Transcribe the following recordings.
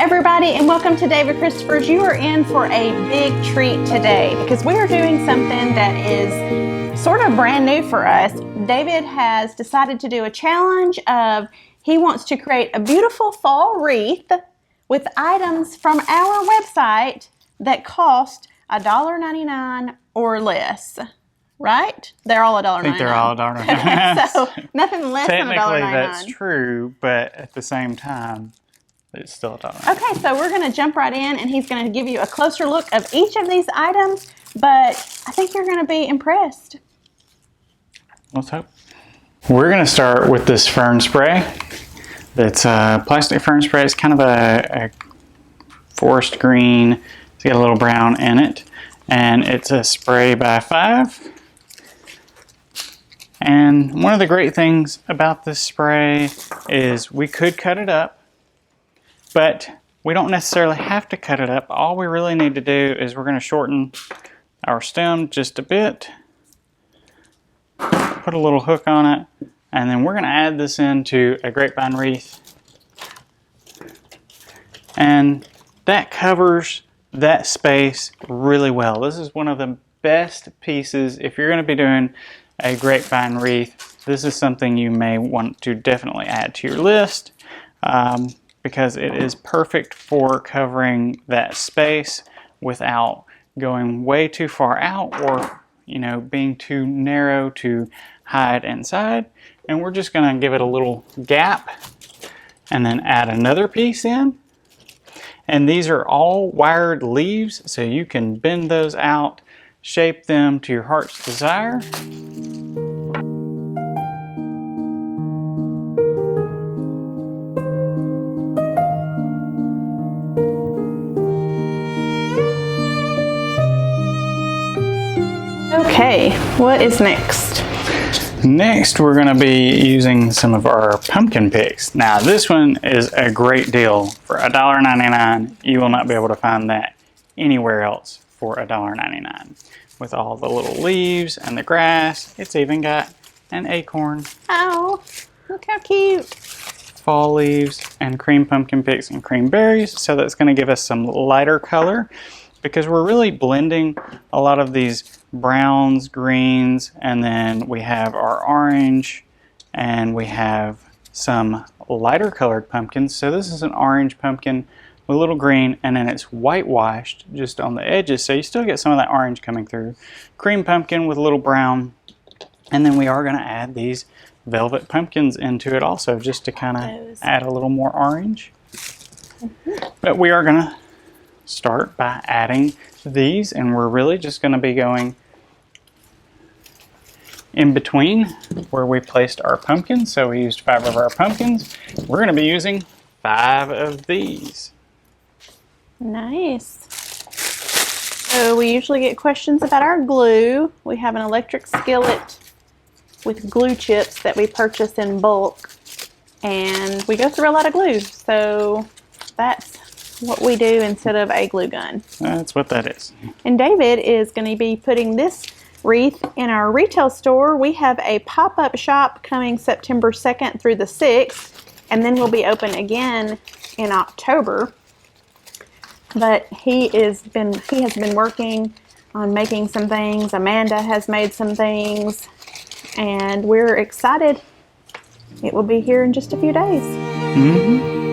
everybody, and welcome to David Christopher's. You are in for a big treat today because we are doing something that is sort of brand new for us. David has decided to do a challenge of he wants to create a beautiful fall wreath with items from our website that cost $1.99 or less. Right? They're all $1.99. I think they're all $1.99. So nothing less than $1.99. Technically that's true, but at the same time, it's still $1.99. Okay, so we're going to jump right in, and he's going to give you a closer look of each of these items, but I think you're going to be impressed. Let's hope. We're going to start with this fern spray. It's a plastic fern spray. It's kind of a forest green. It's got a little brown in it, and it's a spray by 5. And one of the great things about this spray is we could cut it up, but we don't necessarily have to cut it up. All we really need to do is we're going to shorten our stem just a bit, put a little hook on it, and then we're going to add this into a grapevine wreath. And that covers that space really well. This is one of the best pieces if you're going to be doing a grapevine wreath. This is something you may want to definitely add to your list because it is perfect for covering that space without going way too far out or, you know, being too narrow to hide inside. And we're just going to give it a little gap and then add another piece in. And these are all wired leaves, so you can bend those out, shape them to your heart's desire. Okay, what is next? Next, we're going to be using some of our pumpkin picks. Now, this one is a great deal for $1.99. You will not be able to find that anywhere else for $1.99. With all the little leaves and the grass, it's even got an acorn. Oh, look how cute. Fall leaves and cream pumpkin picks and cream berries. So that's going to give us some lighter color because we're really blending a lot of these browns, greens, and then we have our orange and we have some lighter colored pumpkins. So this is an orange pumpkin with a little green, and then it's whitewashed just on the edges, so you still get some of that orange coming through. Cream pumpkin with a little brown, and then we are going to add these velvet pumpkins into it also, just to kind of add a little more orange. But we are going to start by adding these, and we're really just going to be going in between where we placed our pumpkins. So we used 5 of our pumpkins. We're going to be using 5 of these. Nice. So we usually get questions about our glue. We have an electric skillet with glue chips that we purchase in bulk, and we go through a lot of glue. So that's what we do instead of a glue gun. That's what that is. And David is going to be putting this wreath in our retail store. We have a pop-up shop coming September 2nd through the 6th, and then we'll be open again in October. But he has been working on making some things. Amanda has made some things, and we're excited. It will be here in just a few days. Mm-hmm.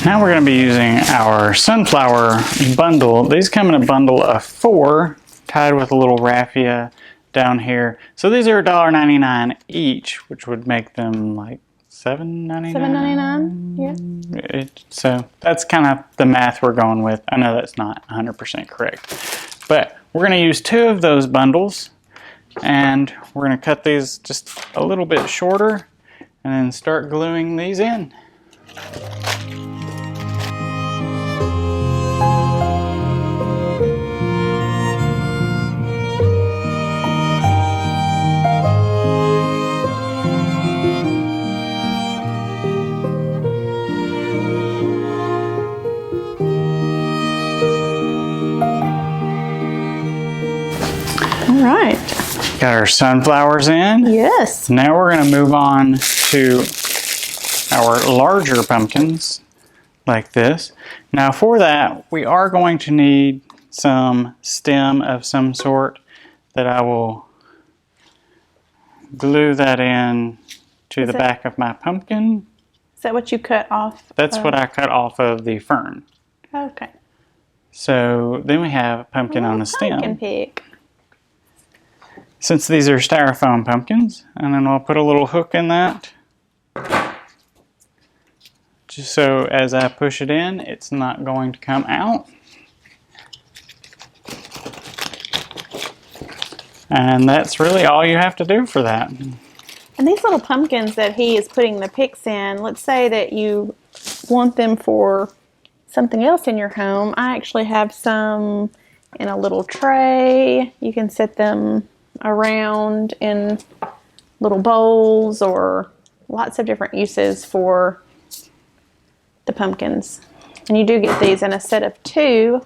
Now we're going to be using our sunflower bundle. These come in a bundle of 4 tied with a little raffia down here. So these are $1.99 each, which would make them like $7.99. $7.99, yeah. So that's kind of the math we're going with. I know that's not 100% correct. But we're going to use 2 of those bundles, and we're going to cut these just a little bit shorter and then start gluing these in. Got our sunflowers in. Yes. Now we're going to move on to our larger pumpkins like this. Now for that, we are going to need some stem of some sort that I will glue that in to the back of my pumpkin. Is that what you cut off? That's what I cut off of the fern. Okay. So then we have a pumpkin on a stem. Pumpkin pick. Since these are styrofoam pumpkins, and then I'll put a little hook in that. Just so as I push it in, it's not going to come out. And that's really all you have to do for that. And these little pumpkins that he is putting the picks in, let's say that you want them for something else in your home. I actually have some in a little tray. You can set them around in little bowls, or lots of different uses for the pumpkins. And you do get these in a set of 2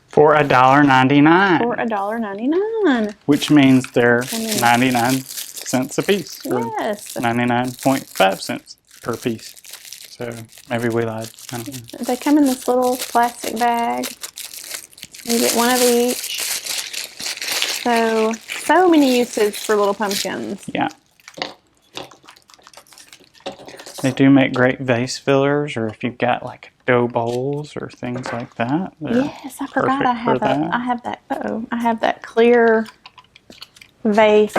for $1.99. for $1.99. Which means they're 99 cents a piece. Yes. 99.5 cents per piece. So maybe we lied. I don't know. They come in this little plastic bag. You get one of each. So many uses for little pumpkins. Yeah. They do make great vase fillers, or if you've got like dough bowls or things like that. Yes, I forgot I have that clear vase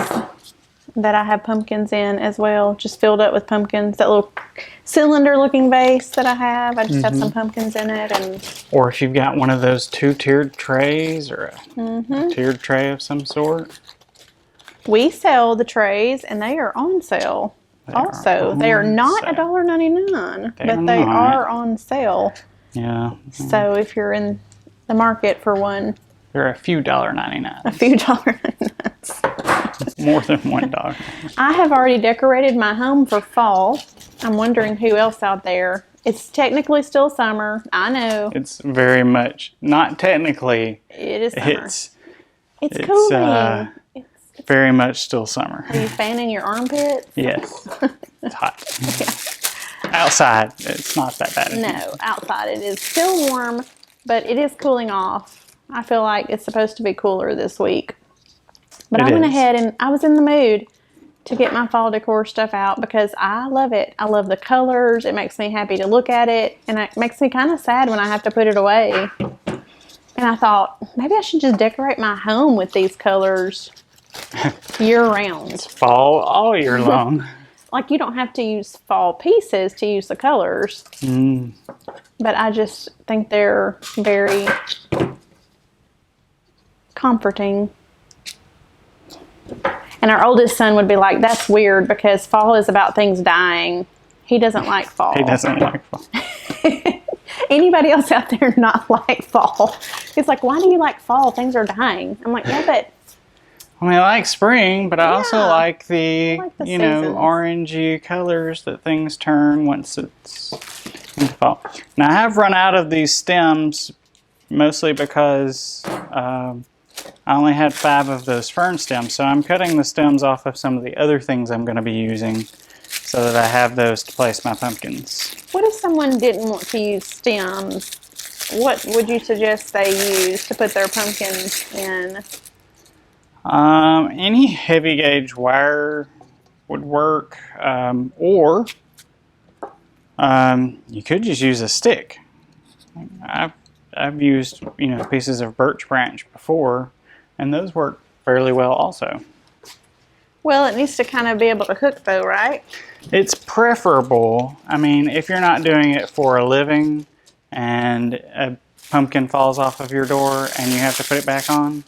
that I have pumpkins in as well, just filled up with pumpkins. That little cylinder looking vase that I have, I just have some pumpkins in it. And or if you've got one of those 2-tiered trays, or a tiered tray of some sort. We sell the trays, and they are on sale. They are not $1.99, but they are on sale. Yeah. So if you're in the market for one, they're a few $1.99. a few $1.99. More than $1. I have already decorated my home for fall. I'm wondering who else out there. It's technically still summer. I know. It's very much not technically. It is summer. It's cooling. It's very much still summer. Are you fanning your armpits? Yes. It's hot. Yeah. Outside, it's not that bad anymore. No, outside it is still warm, but it is cooling off. I feel like it's supposed to be cooler this week. But I went ahead and I was in the mood to get my fall decor stuff out because I love it. I love the colors. It makes me happy to look at it. And it makes me kind of sad when I have to put it away. And I thought, maybe I should just decorate my home with these colors year round. It's fall all year long. Like you don't have to use fall pieces to use the colors. But I just think they're very comforting. And our oldest son would be like, that's weird because fall is about things dying. He doesn't like fall. He doesn't like fall. Anybody else out there not like fall? It's like, why do you like fall? Things are dying. I'm like, yeah, but... I mean, I like spring, but I also like the seasons. orangey colors that things turn once it's into fall. Now, I have run out of these stems mostly because I only had 5 of those fern stems, so I'm cutting the stems off of some of the other things I'm going to be using so that I have those to place my pumpkins. What if someone didn't want to use stems? What would you suggest they use to put their pumpkins in? Any heavy gauge wire would work, or you could just use a stick. I've used pieces of birch branch before, and those work fairly well also. Well, it needs to kind of be able to hook though, right? It's preferable. I mean, if you're not doing it for a living and a pumpkin falls off of your door and you have to put it back on,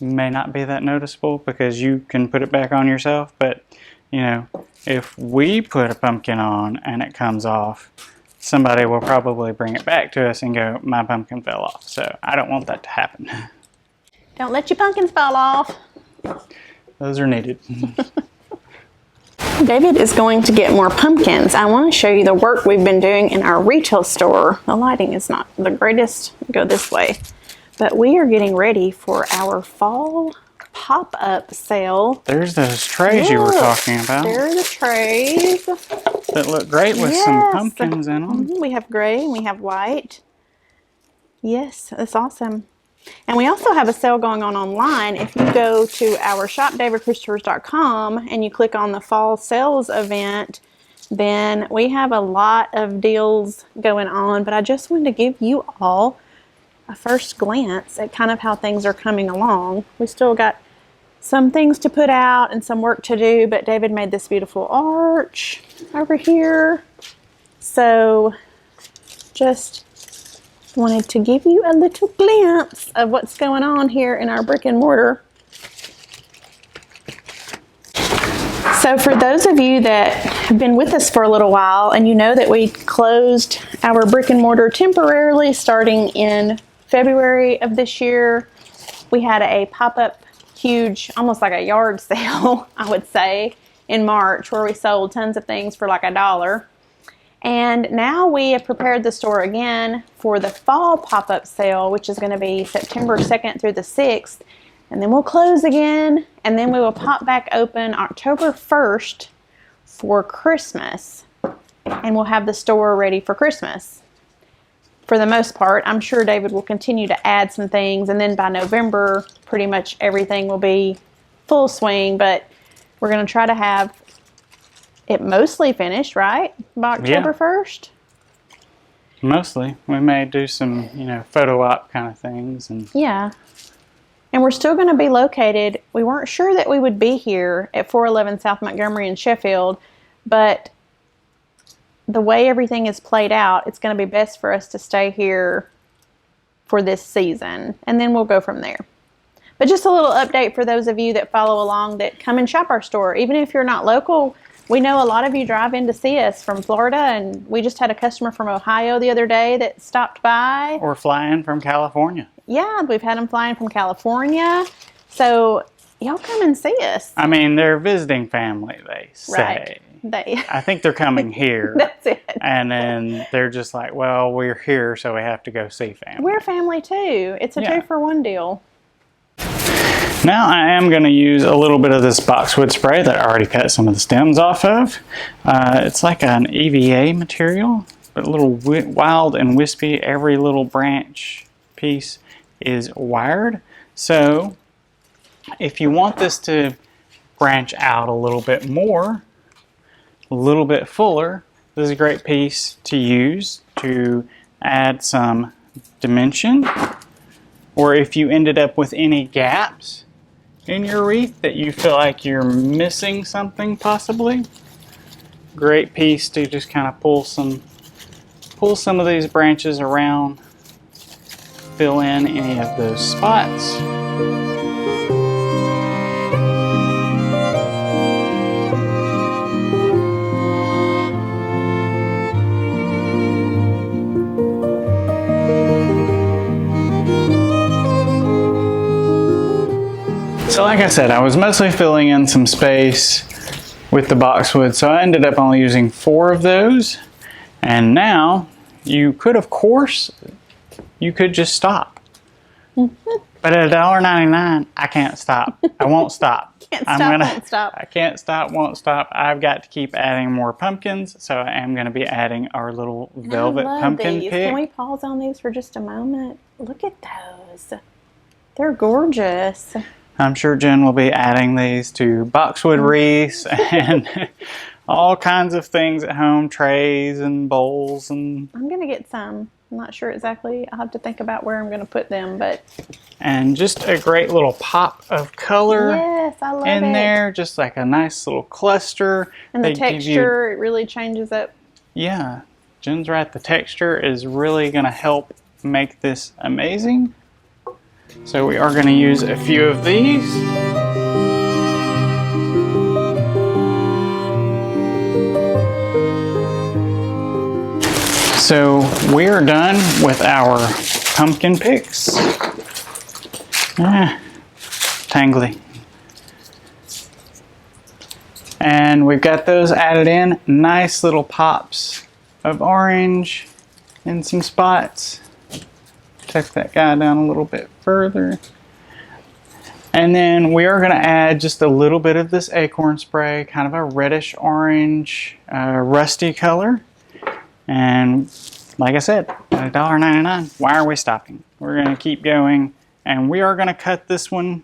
may not be that noticeable because you can put it back on yourself. But, if we put a pumpkin on and it comes off, somebody will probably bring it back to us and go, my pumpkin fell off. So I don't want that to happen. Don't let your pumpkins fall off. Those are needed. David is going to get more pumpkins. I want to show you the work we've been doing in our retail store. The lighting is not the greatest. Go this way. But we are getting ready for our fall pop-up sale. There's those trays you were talking about. There are the trays. That look great with some pumpkins in them. We have gray and we have white. Yes, that's awesome. And we also have a sale going on online. If you go to our shopdavidchristopher's.com and you click on the fall sales event, then we have a lot of deals going on. But I just wanted to give you all a first glance at kind of how things are coming along. We still got some things to put out and some work to do, but David made this beautiful arch over here. So just wanted to give you a little glimpse of what's going on here in our brick and mortar. So for those of you that have been with us for a little while and you know that we closed our brick and mortar temporarily starting in February of this year, we had a pop-up huge, almost like a yard sale, I would say, in March where we sold tons of things for like $1. And now we have prepared the store again for the fall pop-up sale, which is going to be September 2nd through the 6th. And then we'll close again, and then we will pop back open October 1st for Christmas. And we'll have the store ready for Christmas. For the most part, I'm sure David will continue to add some things, and then by November, pretty much everything will be full swing, but we're going to try to have it mostly finished, right? By October 1st? Mostly. We may do some, photo op kind of things. Yeah. And we're still going to be located. We weren't sure that we would be here at 411 South Montgomery in Sheffield, but the way everything is played out, it's going to be best for us to stay here for this season, and then we'll go from there. But just a little update for those of you that follow along that come and shop our store. Even if you're not local, we know a lot of you drive in to see us from Florida, and we just had a customer from Ohio the other day that stopped by. Or fly in from California. Yeah, we've had them flying from California. So y'all come and see us. I mean, they're visiting family, they say. Right. I think they're coming here. That's it. And then they're just like, well, we're here, so we have to go see family. We're family too. It's a 2-for-1 deal. Now I am going to use a little bit of this boxwood spray that I already cut some of the stems off of. It's like an EVA material, but a little wild and wispy. Every little branch piece is wired. So if you want this to branch out a little bit more, a little bit fuller, this is a great piece to use to add some dimension. Or if you ended up with any gaps in your wreath that you feel like you're missing something possibly, great piece to just kind of pull some of these branches around, fill in any of those spots. So like I said, I was mostly filling in some space with the boxwood, so I ended up only using 4 of those. And now, you could, of course, you could just stop. But at $1.99, I can't stop. I won't stop. Won't stop. I can't stop, won't stop. I've got to keep adding more pumpkins, so I am going to be adding our little velvet pumpkin pick. Can we pause on these for just a moment? Look at those. They're gorgeous. I'm sure Jen will be adding these to boxwood wreaths and all kinds of things at home, trays and bowls. And I'm going to get some. I'm not sure exactly. I'll have to think about where I'm going to put them, but. And just a great little pop of color. Yes, I love in it. there, just like a nice little cluster. And the texture, it really changes up. Yeah, Jen's right. The texture is really going to help make this amazing. So we are going to use a few of these. So we are done with our pumpkin picks. Tangly. And we've got those added in. Nice little pops of orange in some spots. Tuck that guy down a little bit further. And then we are going to add just a little bit of this acorn spray, kind of a reddish orange, rusty color. And like I said, at $1.99, why are we stopping? We're going to keep going, and we are going to cut this one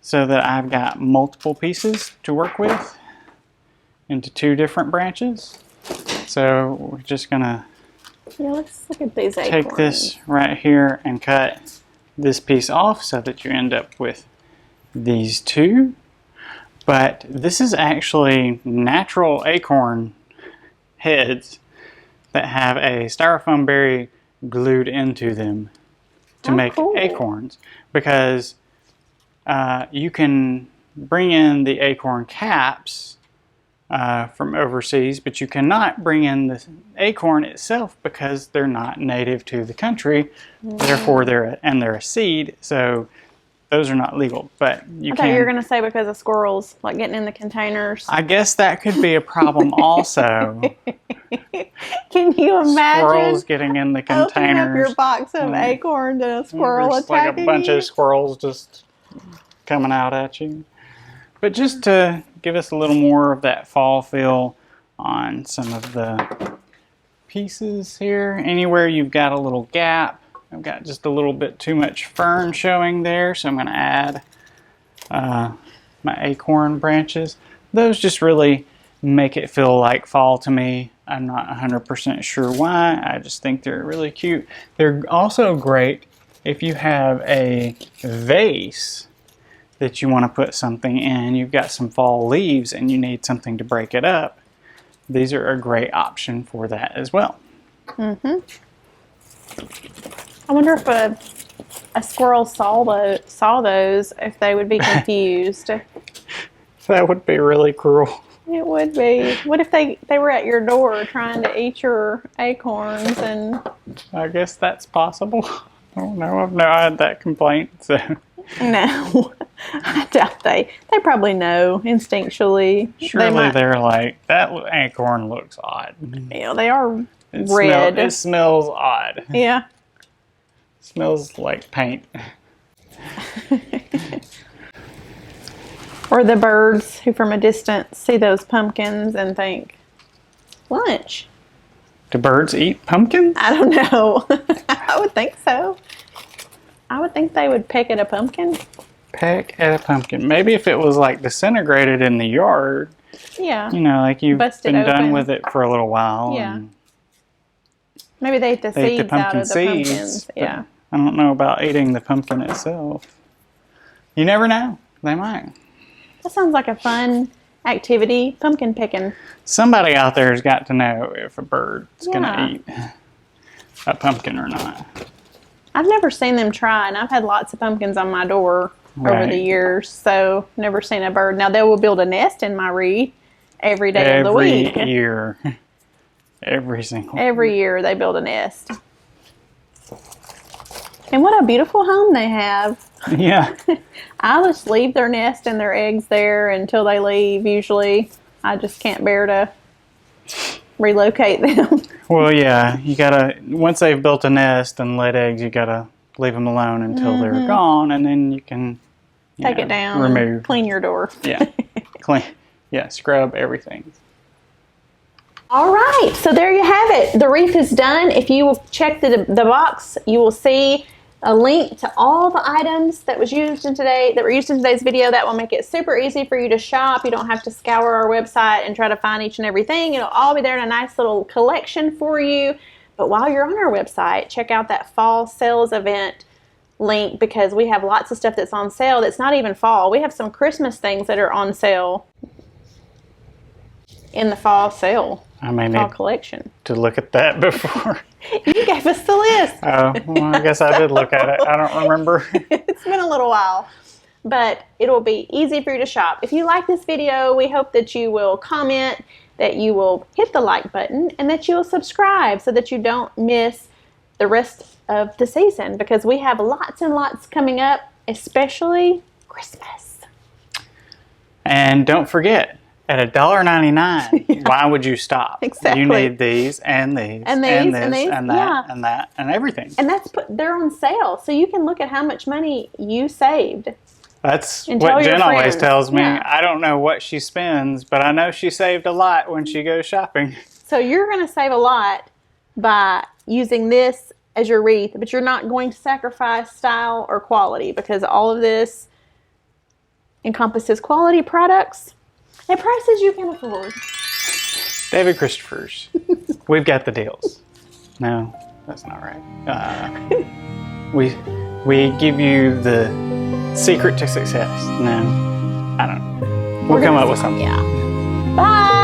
so that I've got multiple pieces to work with into 2 different branches. So we're just going to let's look at these take acorns. this right here and cut this piece off so that you end up with these 2. But this is actually natural acorn heads that have a styrofoam berry glued into them to make acorns, because you can bring in the acorn caps from overseas, but you cannot bring in the acorn itself because they're not native to the country. Therefore they're a seed, so those are not legal. But I thought you were going to say because of squirrels, like getting in the containers. I guess that could be a problem also. Can you imagine squirrels getting in the containers? Opening up your box of acorns and a squirrel attacking like a bunch of squirrels just coming out at you. But just to give us a little more of that fall feel on some of the pieces here, anywhere you've got a little gap, I've got just a little bit too much fern showing there, so I'm going to add my acorn branches. Those just really make it feel like fall to me. I'm not 100% sure why. I just think they're really cute. They're also great if you have a vase that you want to put something in. You've got some fall leaves and you need something to break it up. These are a great option for that as well. I wonder if a squirrel saw those, if they would be confused. That would be really cruel. It would be. What if they were at your door trying to eat your acorns? And I guess that's possible. I don't know. I've never had that complaint. So. No, I doubt they probably know instinctually. Surely they're like, that acorn looks odd. Yeah, they are red. It smells odd. Yeah. Smells like paint. Or the birds who from a distance see those pumpkins and think, lunch. Do birds eat pumpkins? I don't know. I would think so. I would think they would peck at a pumpkin. Peck at a pumpkin. Maybe if it was like disintegrated in the yard. Yeah. You know, like you've Busted been open. done with it for a little while. Yeah. And Maybe they eat the they eat seeds out of the pumpkins. Yeah. I don't know about eating the pumpkin itself. You never know. They might. That sounds like a fun activity, pumpkin picking. Somebody out there has got to know if a bird's going Yeah. to eat a pumpkin or not. I've never seen them try, and I've had lots of pumpkins on my door over the years, so never seen a bird. Now, they will build a nest in my wreath every day of the week. Every year. Every single Every year they build a nest. And what a beautiful home they have. Yeah. I just leave their nest and their eggs there until they leave, usually. I just can't bear to relocate them. Well, yeah, you gotta, once they've built a nest and laid eggs, you gotta leave them alone until they're gone, and then you can Take it down, remove, clean your door. Yeah, clean, yeah, scrub everything. All right, so there you have it. The wreath is done. If you will check the box, you will see a link to all the items that were used in today's video. That will make it super easy for you to shop. You don't have to scour our website and try to find each and everything. It'll all be there in a nice little collection for you. But while you're on our website, check out that fall sales event link, because we have lots of stuff that's on sale that's not even fall. We have some Christmas things that are on sale in the fall sale. I may Fall need collection. to look at that before. You gave us the list. Oh, well, I guess I did look at it. I don't remember. It's been a little while, but it'll be easy for you to shop. If you like this video, we hope that you will comment, that you will hit the like button, and that you will subscribe so that you don't miss the rest of the season, because we have lots and lots coming up, especially Christmas. And don't forget, At $1.99, Yeah. why would you stop? Exactly. You need these and these And these, and this and these, and that yeah. and that and everything. And they're on sale, so you can look at how much money you saved. That's And tell what your Jen always friends. tells me. Yeah. I don't know what she spends, but I know she saved a lot when she goes shopping. So you're going to save a lot by using this as your wreath, but you're not going to sacrifice style or quality because all of this encompasses quality products at prices you can afford. David Christopher's. We've got the deals. No, that's not right. We give you the secret to success. No, I don't know. We'll come up with something. Yeah. Bye.